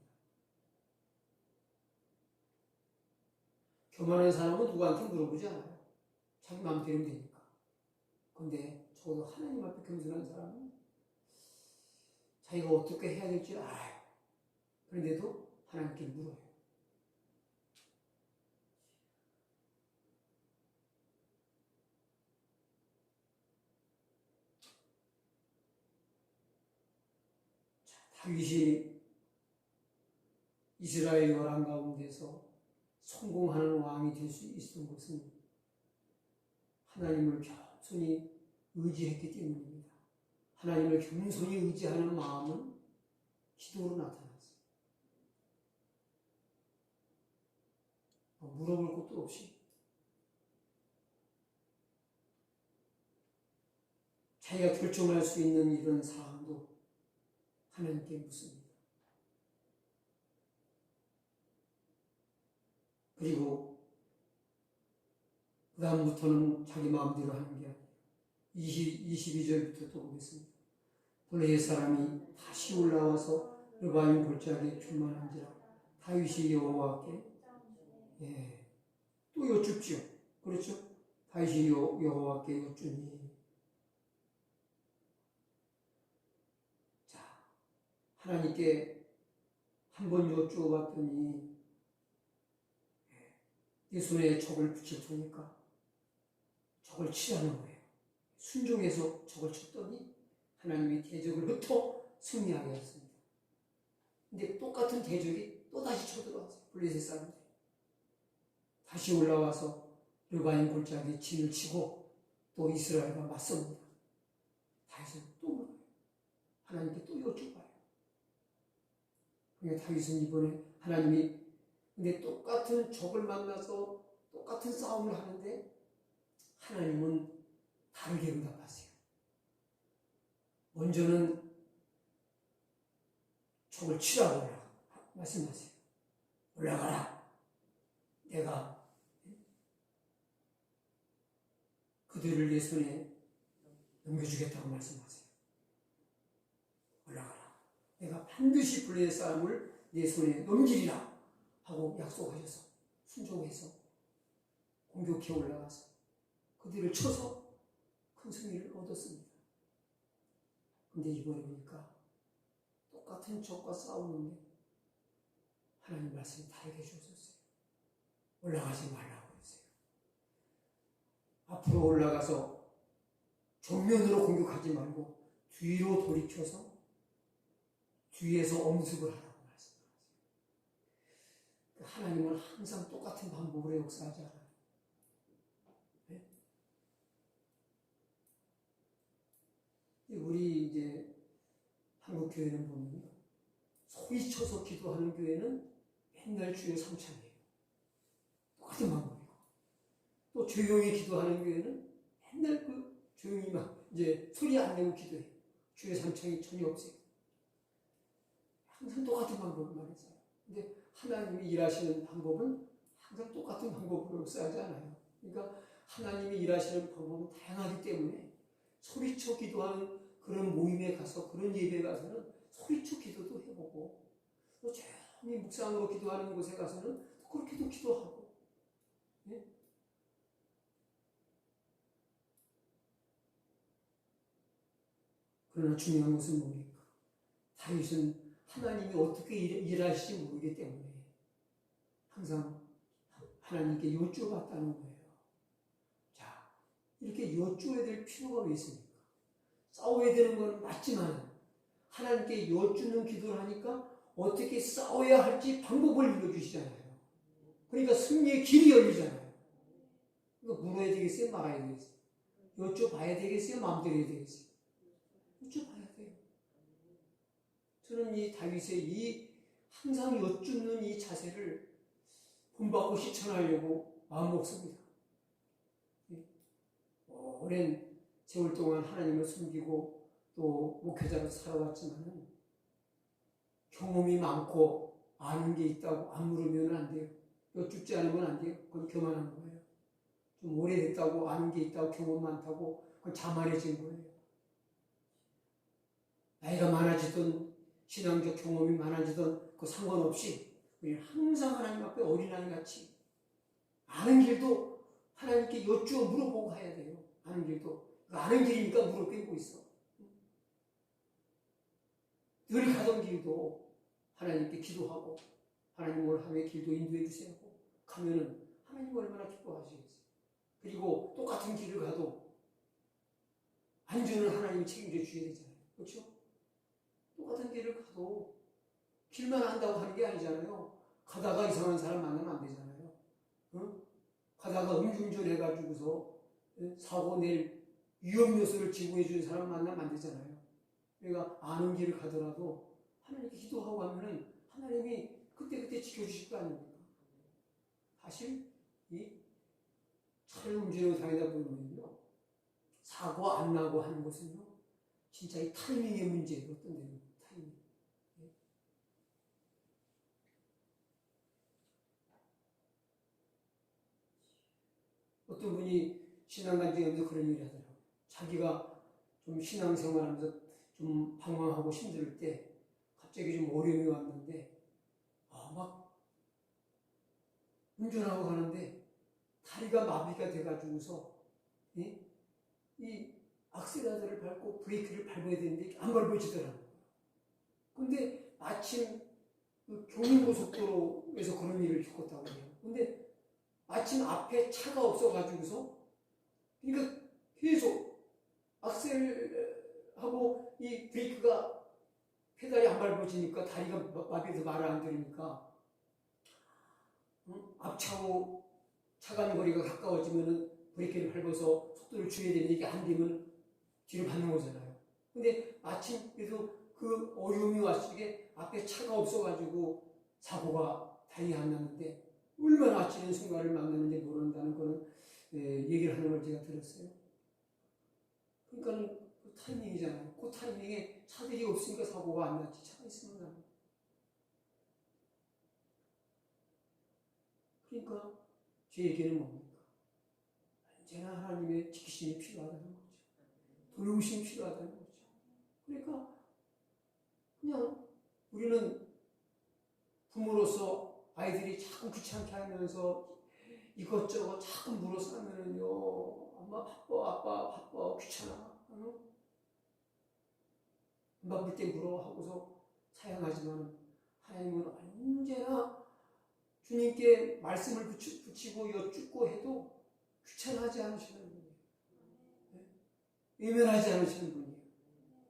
교만한 사람은 누구한테 물어보지 않아요. 자기 마음대로 되니까. 그런데 적어도 하나님 앞에 겸손한 사람은 자기가 어떻게 해야 될지 알아요. 그런데도 하나님께 물어요. 다윗이 이스라엘 열왕 가운데서 성공하는 왕이 될 수 있었던 것은 하나님을 겸손히 의지했기 때문입니다. 하나님을 겸손히 의지하는 마음은 기도로 나타났어요. 물어볼 것도 없이 자기가 결정할 수 있는 이런 사항도 하나님께 묻습니다. 그리고 그 다음부터는 자기 마음대로 하는 게 아니에요. 22절부터 또 보겠습니다. 블레셋 사람이 다시 올라와서 르바임 골짜기에 충만한지라 다윗이 여호와께 예. 또 여쭙죠. 그렇죠? 다윗이 여호와께 여쭈니. 자, 하나님께 한번 여쭈어봤더니 네 손에 적을 붙일 테니까 적을 치라는 거예요. 순종해서 적을 쳤더니 하나님이 대적을 흩어 승리하게 했습니다. 근데 똑같은 대적이 또 다시 쳐들어왔어요. 블레셋 사람들이. 다시 올라와서 르바임 골짜기에 진을 치고 또 이스라엘과 맞섭니다. 다윗은 또 물어요. 하나님께 또 여쭤봐요. 그러니까 다윗은 이번에 하나님이 근데 똑같은 적을 만나서 똑같은 싸움을 하는데 하나님은 다르게 응답하세요. 먼저는 적을 치라고 말씀하세요. 올라가라. 내가 그들을 내 손에 넘겨주겠다고 말씀하세요. 올라가라. 내가 반드시 블레셋 사람을 내 손에 넘기리라 하고 약속하셔서 순종해서 공격해 올라가서 그들을 쳐서 큰 승리를 얻었습니다. 근데 이번에 보니까 똑같은 적과 싸우는데 하나님 말씀이 다르게 주셨어요. 올라가지 말라고 했어요. 앞으로 올라가서 정면으로 공격하지 말고 뒤로 돌이켜서 뒤에서 엄습을 하라고 말씀하세요. 하나님은 항상 똑같은 방법으로 역사하지 않아요. 네? 우리 이제 한국 교회는 보면요, 소리쳐서 기도하는 교회는 맨날 주의 삼창이에요. 똑같은 방법이고, 또 조용히 기도하는 교회는 맨날 조용히 막 이제 소리 안 내고 기도해요. 주의 삼창이 전혀 없어요. 항상 똑같은 방법만 했어요. 근데 하나님이 일하시는 방법은 항상 똑같은 방법으로 역사하지 않아요. 그러니까 하나님이 일하시는 방법은 다양하기 때문에 소리쳐 기도하는 그런 모임에 가서, 그런 예배에 가서는 소리쳐 기도도 해보고, 또 조용히 묵상으로 기도하는 곳에 가서는 또 그렇게도 기도하고. 네? 그러나 중요한 것은 뭡니까? 다윗은 하나님이 어떻게 일하실지 모르기 때문에 항상 하나님께 여쭈어봤다는 거예요. 자, 이렇게 여쭈어야 될 필요가 왜 있습니까? 싸워야 되는 건 맞지만 하나님께 여쭈는 기도를 하니까 어떻게 싸워야 할지 방법을 알려주시잖아요. 그러니까 승리의 길이 열리잖아요. 그러니까 물어야 되겠어요? 말아야 되겠어요? 여쭤봐야 되겠어요? 마음대로 해야 되겠어요? 여쭤봐야 돼요. 저는 이 다윗의 이 항상 여쭙는 이 자세를 본받고 실천하려고 마음먹습니다. 오랜 세월 동안 하나님을 숨기고 또 목회자로 살아왔지만 경험이 많고 아는 게 있다고 안 물으면 안 돼요. 여쭙지 않으면 안 돼요. 그건 교만한 거예요. 좀 오래됐다고 아는 게 있다고 경험 많다고 그건 자만해진 거예요. 나이가 많아지든 신앙적 경험이 많아지든 그 상관없이 우리는 항상 하나님 앞에 어린아이같이 아는 길도 하나님께 여쭈어 물어보고 가야 돼요. 아는 길도. 아는 길이니까 물어보고 있어. 늘 가던 길도 하나님께 기도하고 하나님 오늘 함의 길도 인도해 주세요 하고 가면은 하나님 얼마나 기뻐하시겠어요. 그리고 똑같은 길을 가도 안전은 하나님이 책임져 주셔야 되잖아요. 그렇죠? 똑같은 길을 가도 길만 안다고 하는 게 아니잖아요. 가다가 이상한 사람 만나면 안 되잖아요. 응? 가다가 음주운전 해가지고서 사고 낼 위험 요소를 지구해 주는 사람 만나면 안 되잖아요. 그러니까 아는 길을 가더라도 하나님께 기도하고 하면은 하나님이 그때그때 지켜주실 거 아닙니까? 사실 이 차를 운전하고 다니다 보면요, 사고 안 나고 하는 것은요, 진짜 이 타이밍의 문제예요. 어떤 데는 타이밍. 네. 어떤 분이 신앙간증하면서 그런 얘기를 하더라고요. 자기가 좀 신앙생활하면서 좀 방황하고 힘들 때 갑자기 좀 어려움이 왔는데 막 운전하고 가는데 다리가 마비가 돼가지고서 이 악셀라더를 밟고 브레이크를 밟아야 되는데 안 밟아지더라고요. 근데 마침 그 경인고속도로에서 그런 일을 겪었다고 해요. 근데 마침 앞에 차가 없어가지고서 그러니까 계속 악셀하고 이 브레이크가 페달이 안 밟아지니까 다리가 마비돼서 말을 안 들으니까 앞차고 차간 거리가 가까워지면은 브레이크를 밟아서 속도를 줄여야 되는데 이게 안 되면 뒤로 받는 거잖아요. 근데 마침 그래도 그 어려움이 왔을 때 앞에 차가 없어가지고 사고가 다행히 안 났는데 얼마나 아찔한 순간을 만나는지 모른다는 거는 얘기를 하는 걸 제가 들었어요. 그러니까 그 타이밍이잖아요. 그 타이밍에 차들이 없으니까 사고가 안 났지. 차가 있으면 안. 그러니까 제 얘기는 뭡니까? 언제나 하나님의 지키심이 필요하다는 거죠. 도우심이 필요하다는 거죠. 그러니까 그냥 우리는 부모로서 아이들이 자꾸 귀찮게 하면서 이것저것 자꾸 물어서 하면은요, 엄마 바빠, 아빠 바빠, 귀찮아. 안 바쁠 때 물어 하고서 사양하지만 하나님은 언제나 주님께 말씀을 붙이고 여쭙고 해도 귀찮아하지 않으시는 분이에요. 외면하지 않으시는 분이에요.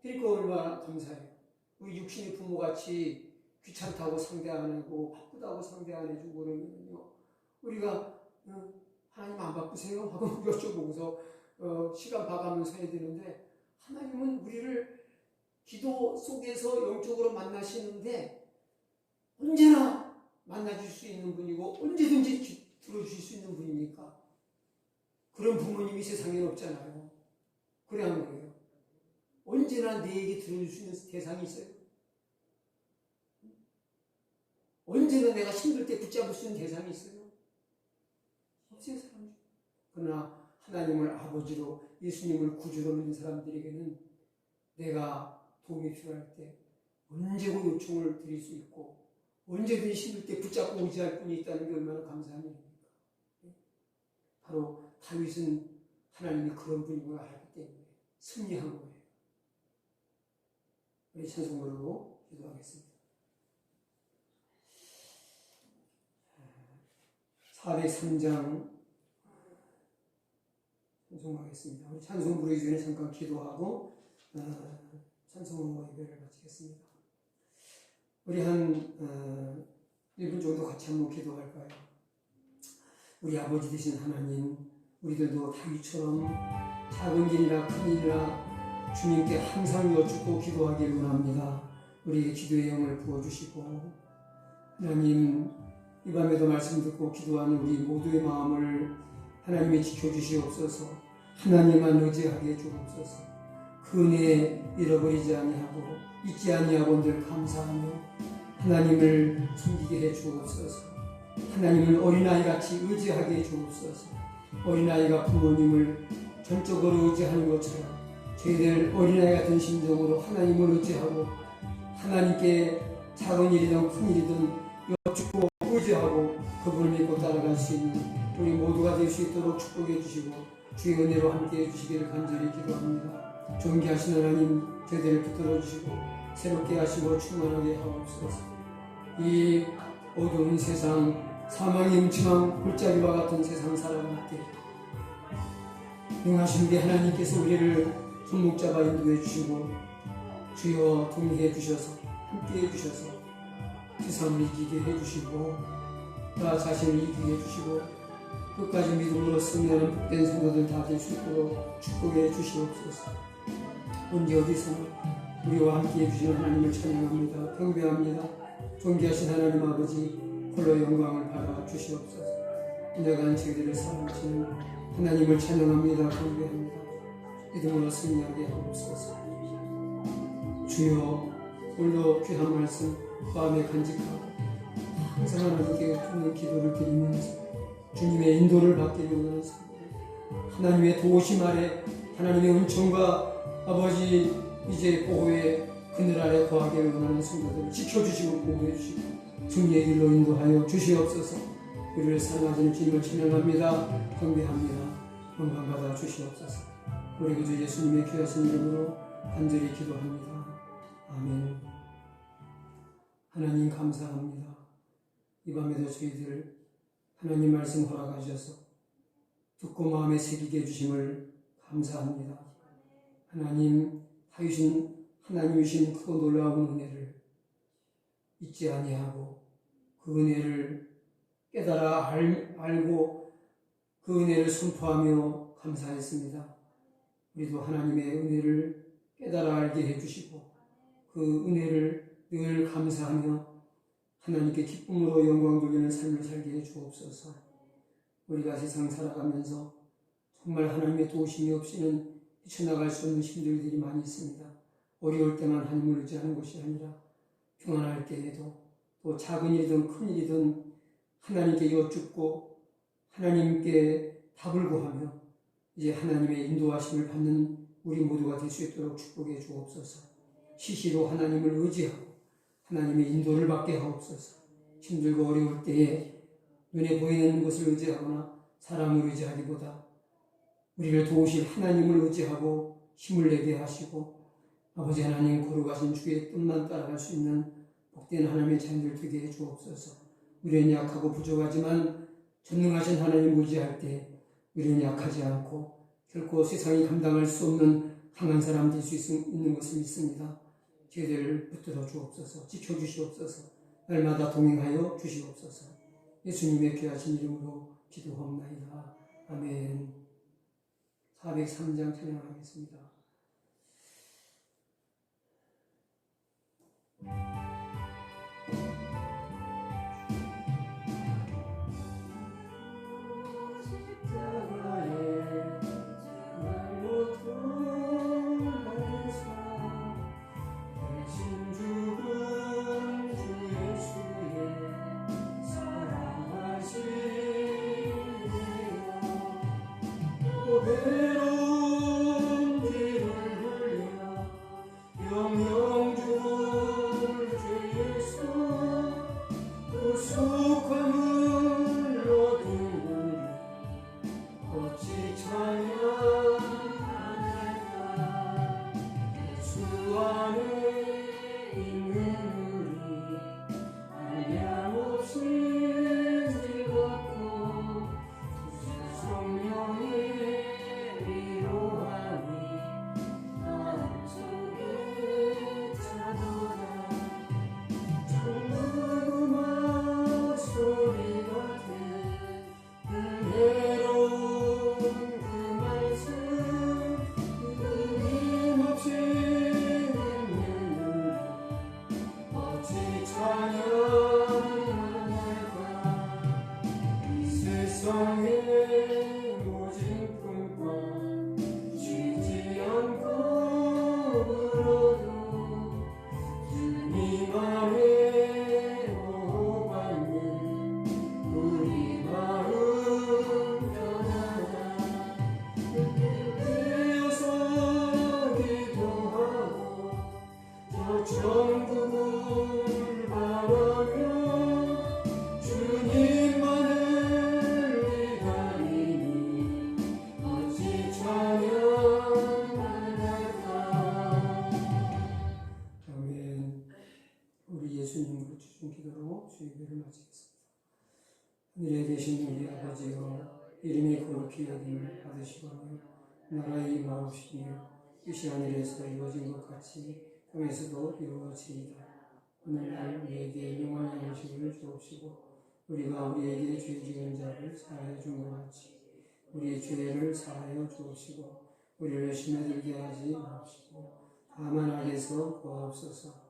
그러니까 얼마나 감사해요. 우리 육신의 부모같이 귀찮다고 상대 안 하고 바쁘다고 상대 안 해주고 그러면요, 우리가 하나님 안 바쁘세요? 하고 여쭤보고서 시간 봐가면서 해야 되는데, 하나님은 우리를 기도 속에서 영적으로 만나시는데 언제나 만나줄 수 있는 분이고 언제든지 들어주실 수 있는 분이니까 그런 부모님이 세상에 없잖아요. 그래 안 그래요? 언제나 내 얘기 들어줄 수 있는 대상이 있어요? 언제나 내가 힘들 때 붙잡을 수 있는 대상이 있어요? 없어요, 사람들. 그러나 하나님을 아버지로, 예수님을 구주로 믿는 사람들에게는 내가 도움이 필요할 때 언제고 요청을 드릴 수 있고 언제든지 힘들 때 붙잡고 의지할 분이 있다는 게 얼마나 감사한 일입니까? 바로 다윗은 하나님이 그런 분이구나 알기 때문에 승리한 거예요. 우리 찬송 부르고 기도하겠습니다. 403장 찬송하겠습니다. 우리 찬송 부르기 전에 잠깐 기도하고 찬송으로 예배를 마치겠습니다. 우리 한 1분 정도 같이 한번 기도할까요? 우리 아버지 되신 하나님, 우리들도 다윗처럼 작은 일이나 큰 일이나 주님께 항상 여쭙고 기도하기를 원합니다. 우리의 기도의 영을 부어주시고, 하나님, 이 밤에도 말씀 듣고 기도하는 우리 모두의 마음을 하나님이 지켜주시옵소서. 하나님만 의지하게 해주옵소서. 그 은혜에 잃어버리지 아니하고 잊지 아니하고 늘 감사하며 하나님을 섬기게 해주옵소서. 하나님을 어린아이같이 의지하게 해주옵소서. 어린아이가 부모님을 전적으로 의지하는 것처럼 저희들 어린아이 같은 심정으로 하나님을 의지하고 하나님께 작은 일이든 큰 일이든 여쭙고 의지하고 그분을 믿고 따라갈 수 있는 우리 모두가 될 수 있도록 축복해 주시고 주의 은혜로 함께해 주시기를 간절히 기도합니다. 존귀하신 하나님, 저희들을 붙들어 주시고 새롭게 하시고 충만하게 하옵소서. 이 어두운 세상, 사망의 음침한 골짜기와 같은 세상 살아갈 때 용하신 우리 하나님께서 우리를 손목 잡아 인도해 주시고 주여 동의해 주셔서 함께해 주셔서 세상을 이기게 해주시고 나 자신을 이기게 해주시고 끝까지 믿음으로 승리하는 복된 성도들 다 될 수 있도록 축복해 주시옵소서. 언제 어디서나 우리와 함께해 주시는 하나님을 찬양합니다. 경배합니다. 존귀하신 하나님 아버지, 홀로 영광을 받아 주시옵소서. 인자간 저희들을 사랑하시는 하나님을 찬양합니다. 경배합니다. 믿음으로 승리하게 하옵소서. 주여, 홀로 귀한 말씀 마음에 간직하고 항상 하나님께 듣는 기도를 드리면서 주님의 인도를 받기를 원하는 하나님의 도우심 아래 하나님의 은총과 아버지 이제 보호의 그늘 아래 거하기를 원하는 성도들을 지켜주시고 보호해 주시고 승리의 길로 인도하여 주시옵소서. 우리를 사랑하시는 주님을 찬양합니다. 경배합니다. 영광 받아 주시옵소서. 우리 구주 예수님의 귀하신 이름으로 간절히 기도합니다. 아멘. 하나님 감사합니다. 이 밤에도 저희들 하나님 말씀 허락하셔서 듣고 마음에 새기게 해주심을 감사합니다. 하나님 하나님이신 크고 놀라운 은혜를 잊지 아니하고 그 은혜를 깨달아 알고 그 은혜를 선포하며 감사했습니다. 우리도 하나님의 은혜를 깨달아 알게 해주시고 그 은혜를 늘 감사하며 하나님께 기쁨으로 영광 돌리는 삶을 살게 해 주옵소서. 우리가 세상 살아가면서 정말 하나님의 도우심이 없이는 헤쳐나갈 수 없는 힘들들이 많이 있습니다. 어려울 때만 하나님을 의지하는 것이 아니라 평안할 때에도 또 작은 일이든 큰 일이든 하나님께 여쭙고 하나님께 답을 구하며 이제 하나님의 인도하심을 받는 우리 모두가 될 수 있도록 축복해 주옵소서. 시시로 하나님을 의지하고 하나님의 인도를 받게 하옵소서. 힘들고 어려울 때에 눈에 보이는 것을 의지하거나 사람을 의지하기보다 우리를 도우실 하나님을 의지하고 힘을 내게 하시고 아버지 하나님 거룩하신 주의 뜻만 따라갈 수 있는 복된 하나님의 자녀들 되게 해 주옵소서. 우리는 약하고 부족하지만 전능하신 하나님 의지할 때 우리는 약하지 않고 결코 세상이 감당할 수 없는 강한 사람 될 수 있는 것을 믿습니다. 저희들 붙들어 주옵소서. 지켜주시옵소서. 날마다 동행하여 주시옵소서. 예수님의 귀하신 이름으로 기도하옵나이다. 아멘. 403장 찬양하겠습니다. 외로운 길을 흘려 영영 줄 예수 그 속함을 얻은 우리 어찌 찬양하리까. 예수 안에 있는 우리 한량없이 즐겁고 성령의 세상의 모진 품과 지지 않고 울어도 주님 안에 보호받는 우리 마음 편하다. 되어서 기도하고 저 천국을 바라며 주님만을 예수님으로 주신 기도로 주의를 마치겠습니다. 하늘에 계신 우리 아버지여, 이름이 거룩히 여김을 받으시거며 나라의 임하옵시며 뜻이 하늘에서 이루어진 것 같이 땅에서도 이루어지이다. 오늘날 우리에게 영원한 양식을 주옵시고 우리가 우리에게 죄 지은 자를 사하여 준 것 같이 우리의 죄를 사하여 주옵시고 우리를 시험에 들게 하지 마옵시고 다만 악에서 구하옵소서.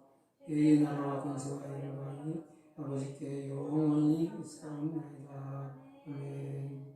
이 나라와 권세와 영광이 아버지께 영원히 있사옵나이다. 아멘.